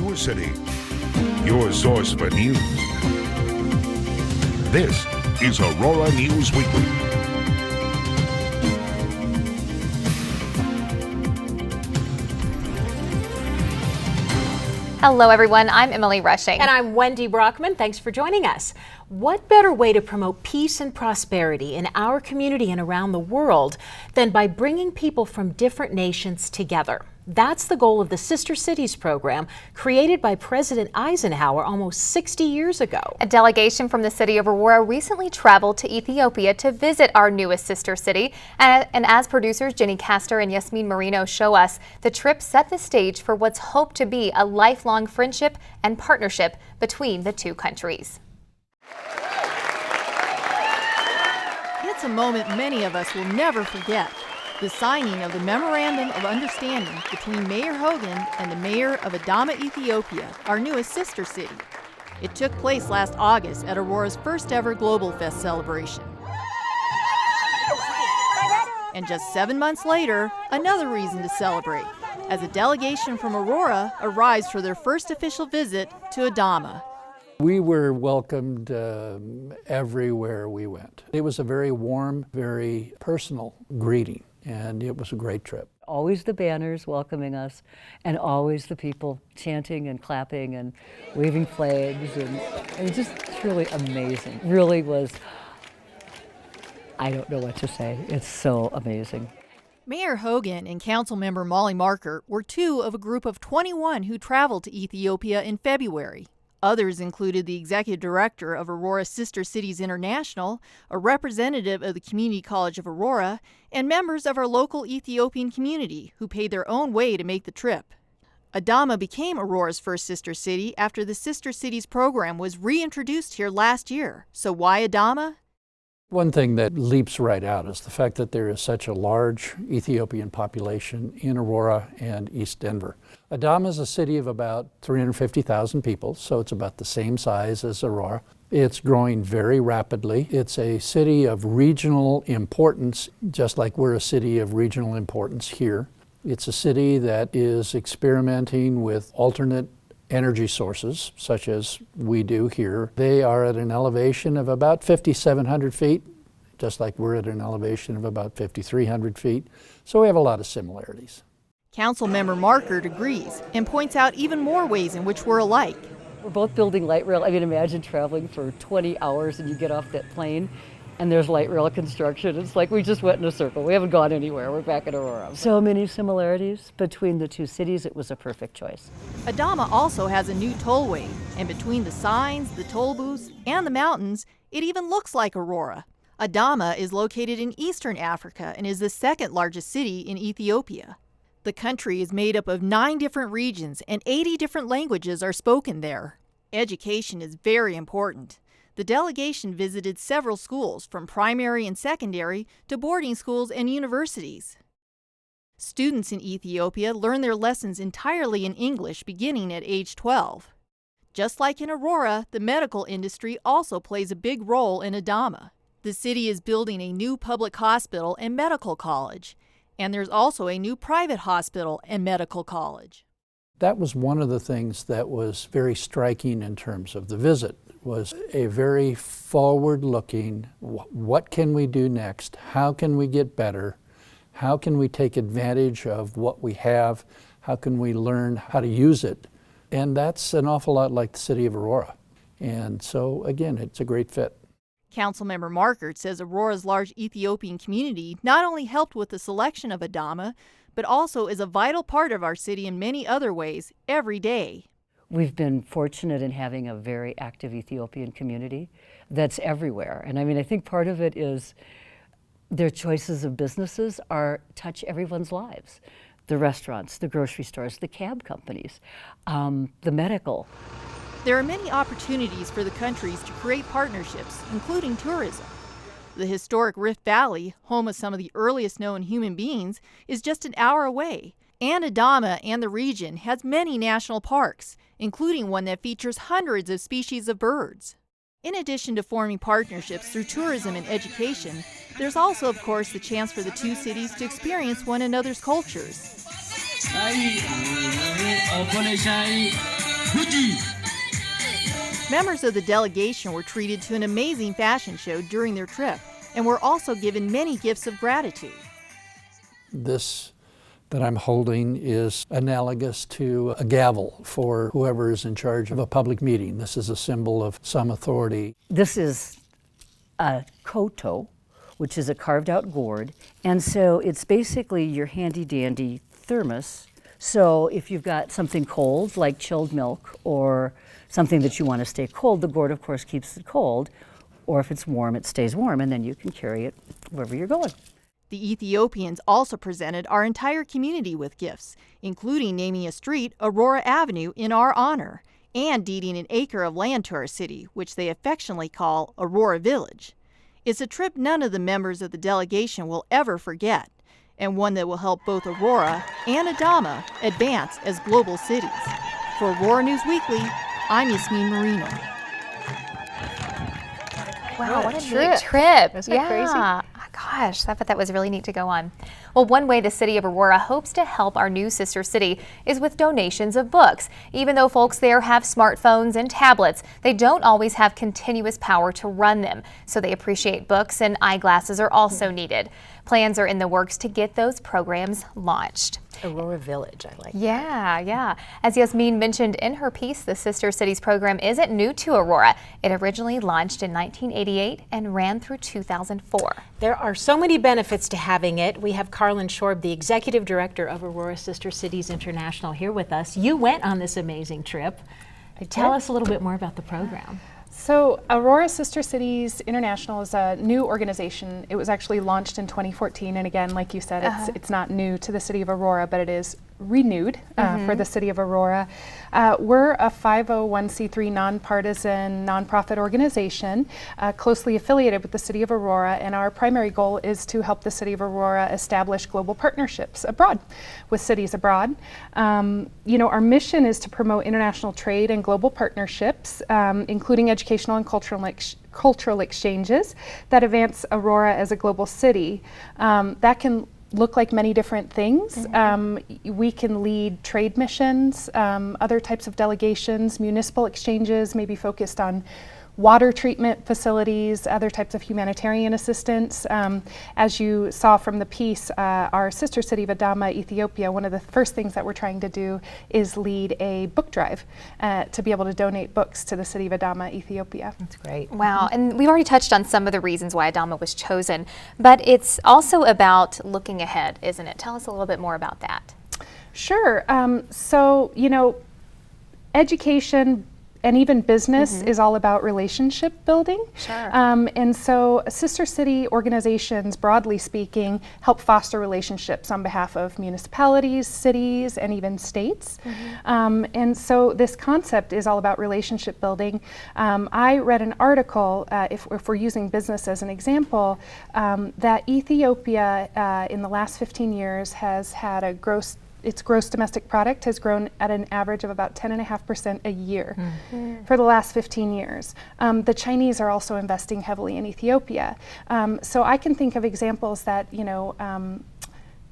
your city, your source for news. This is Aurora News Weekly. Hello everyone, I'm Emily Rushing. And I'm Wendy Brockman. Thanks for joining us. What better way to promote peace and prosperity in our community and around the world than by bringing people from different nations together? That's the goal of the Sister Cities program, created by President Eisenhower almost 60 years ago. A delegation from the city of Aurora recently traveled to Ethiopia to visit our newest sister city. And as producers Jenny Castor and Yasmin Marino show us, the trip set the stage for what's hoped to be a lifelong friendship and partnership between the two countries. It's a moment many of us will never forget. The signing of the Memorandum of Understanding between Mayor Hogan and the mayor of Adama, Ethiopia, our newest sister city. It took place last August at Aurora's first ever Global Fest celebration. And just 7 months later, another reason to celebrate, as a delegation from Aurora arrives for their first official visit to Adama. We were welcomed everywhere we went. It was a very warm, very personal greeting, and it was a great trip. Always the banners welcoming us, and always the people chanting and clapping and waving flags, and it was just truly amazing. Really was, I don't know what to say. It's so amazing. Mayor Hogan and Councilmember Molly Marker were two of a group of 21 who traveled to Ethiopia in February. Others included the executive director of Aurora Sister Cities International, a representative of the Community College of Aurora, and members of our local Ethiopian community who paid their own way to make the trip. Adama became Aurora's first sister city after the Sister Cities program was reintroduced here last year. So why Adama? One thing that leaps right out is the fact that there is such a large Ethiopian population in Aurora and East Denver. Adama is a city of about 350,000 people, so it's about the same size as Aurora. It's growing very rapidly. It's a city of regional importance, just like we're a city of regional importance here. It's a city that is experimenting with alternate energy sources, such as we do here. They are at an elevation of about 5,700 feet, just like we're at an elevation of about 5,300 feet. So we have a lot of similarities. Councilmember Markert agrees and points out even more ways in which we're alike. We're both building light rail. I mean, imagine traveling for 20 hours and you get off that plane and there's light rail construction. It's like we just went in a circle. We haven't gone anywhere. We're back in Aurora. So many similarities between the two cities. It was a perfect choice. Adama also has a new tollway, and between the signs, the toll booths, and the mountains, it even looks like Aurora. Adama is located in eastern Africa and is the second largest city in Ethiopia. The country is made up of 9 different regions and 80 different languages are spoken there. Education is very important. The delegation visited several schools, from primary and secondary to boarding schools and universities. Students in Ethiopia learn their lessons entirely in English beginning at age 12. Just like in Aurora, the medical industry also plays a big role in Adama. The city is building a new public hospital and medical college, and there's also a new private hospital and medical college. That was one of the things that was very striking in terms of the visit, was a very forward-looking, what can we do next? How can we get better? How can we take advantage of what we have? How can we learn how to use it? And that's an awful lot like the city of Aurora. And so, again, it's a great fit. Councilmember Markert says Aurora's large Ethiopian community not only helped with the selection of Adama, but also is a vital part of our city in many other ways every day. We've been fortunate in having a very active Ethiopian community that's everywhere. And I mean, I think part of it is their choices of businesses touch everyone's lives. The restaurants, the grocery stores, the cab companies, the medical. There are many opportunities for the countries to create partnerships, including tourism. The historic Rift Valley, home of some of the earliest known human beings, is just an hour away. And Adama and the region has many national parks, including one that features hundreds of species of birds. In addition to forming partnerships through tourism and education, there's also, of course, the chance for the two cities to experience one another's cultures. Members of the delegation were treated to an amazing fashion show during their trip and were also given many gifts of gratitude. This that I'm holding is analogous to a gavel for whoever is in charge of a public meeting. This is a symbol of some authority. This is a koto, which is a carved out gourd, and so it's basically your handy dandy thermos. So if you've got something cold like chilled milk or something that you want to stay cold, the gourd of course keeps it cold, or if it's warm it stays warm, and then you can carry it wherever you're going. The Ethiopians also presented our entire community with gifts, including naming a street Aurora Avenue in our honor and deeding an acre of land to our city, which they affectionately call Aurora Village. It's a trip none of the members of the delegation will ever forget, and one that will help both Aurora and Adama advance as global cities. For Aurora News Weekly, I'm Yasmin Marino. Wow, what a neat trip. Isn't that crazy? Oh, gosh, I bet that was really neat to go on. Well, one way the city of Aurora hopes to help our new sister city is with donations of books. Even though folks there have smartphones and tablets, they don't always have continuous power to run them. So they appreciate books, and eyeglasses are also needed. Plans are in the works to get those programs launched. Aurora Village, I like. Yeah. As Yasmin mentioned in her piece, the Sister Cities program isn't new to Aurora. It originally launched in 1988 and ran through 2004. There are so many benefits to having it. We have Carlin Shorb, the executive director of Aurora Sister Cities International, here with us. You went on this amazing trip. Tell us a little bit more about the program. So Aurora Sister Cities International is a new organization. It was actually launched in 2014, and again, like you said, it's not new to the city of Aurora, but it is renewed for the city of Aurora. We're a 501c3 nonpartisan nonprofit organization closely affiliated with the city of Aurora, and our primary goal is to help the city of Aurora establish global partnerships abroad with cities abroad. You know, our mission is to promote international trade and global partnerships, including educational and cultural exchanges that advance Aurora as a global city. That can look like many different things. We can lead trade missions, other types of delegations, municipal exchanges, maybe focused on water treatment facilities, other types of humanitarian assistance. As you saw from the piece, our sister city of Adama, Ethiopia, one of the first things that we're trying to do is lead a book drive to be able to donate books to the city of Adama, Ethiopia. That's great. Wow, and we've already touched on some of the reasons why Adama was chosen, but it's also about looking ahead, isn't it? Tell us a little bit more about that. Sure. So, you know, education and even business is all about relationship building. Sure. And so sister city organizations, broadly speaking, help foster relationships on behalf of municipalities, cities, and even states. And so this concept is all about relationship building. I read an article, if we're using business as an example, that Ethiopia in the last 15 years has had its gross domestic product has grown at an average of about 10.5% a year for the last 15 years. The Chinese are also investing heavily in Ethiopia. So I can think of examples that, you know,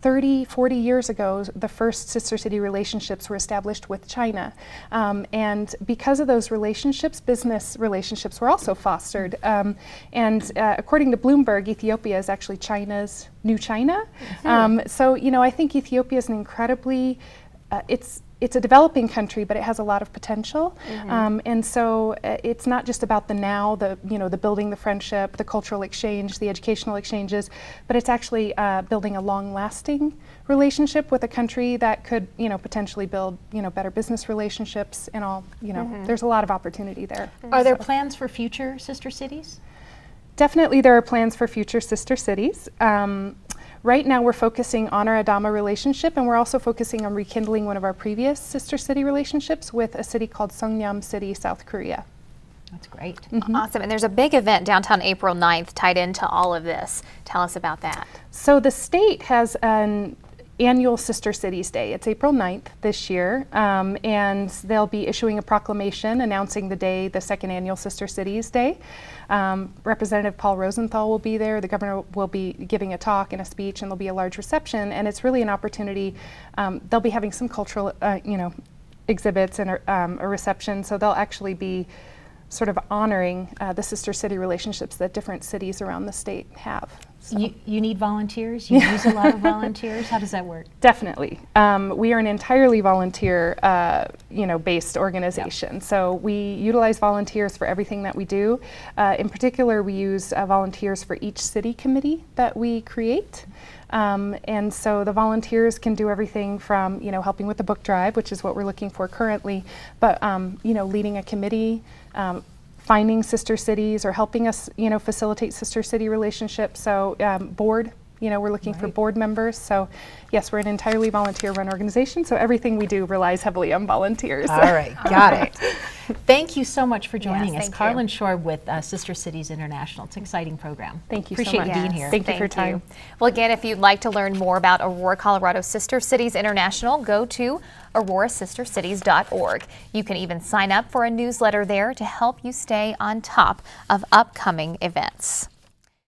30, 40 years ago, the first sister city relationships were established with China. And because of those relationships, business relationships were also fostered. And according to Bloomberg, Ethiopia is actually China's new China. So, you know, I think Ethiopia is an incredibly, it's a developing country, but it has a lot of potential. And so it's not just about the now, the building the friendship, the cultural exchange, the educational exchanges, but it's actually building a long-lasting relationship with a country that could, you know, potentially build, you know, better business relationships and all, you know, there's a lot of opportunity there. Are there plans for future sister cities? Definitely there are plans for future sister cities. Right now we're focusing on our Adama relationship, and we're also focusing on rekindling one of our previous sister city relationships with a city called Songnam City, South Korea. That's great. Awesome, and there's a big event downtown April 9th tied into all of this. Tell us about that. So the state has an annual Sister Cities Day. It's April 9th this year, and they'll be issuing a proclamation announcing the day, the second annual Sister Cities Day. Representative Paul Rosenthal will be there. The governor will be giving a talk and a speech, and there'll be a large reception, and it's really an opportunity. They'll be having some cultural, exhibits and a reception. So they'll actually be sort of honoring the sister city relationships that different cities around the state have. So. You need volunteers? You use a lot of volunteers? How does that work? Definitely. We are an entirely volunteer based organization. Yep. So we utilize volunteers for everything that we do. In particular, we use volunteers for each city committee that we create. And so the volunteers can do everything from, helping with the book drive, which is what we're looking for currently, but, leading a committee, finding sister cities or helping us, facilitate sister city relationships. So board, we're looking for board members. So yes, we're an entirely volunteer run organization. So everything we do relies heavily on volunteers. All right, got it. Thank you so much for joining us. Thank Carlin you. Shore with Sister Cities International. It's an exciting program. Thank you Appreciate so much. you being here. Thank you for your time. Well, again, if you'd like to learn more about Aurora, Colorado Sister Cities International, go to aurorasistercities.org. You can even sign up for a newsletter there to help you stay on top of upcoming events.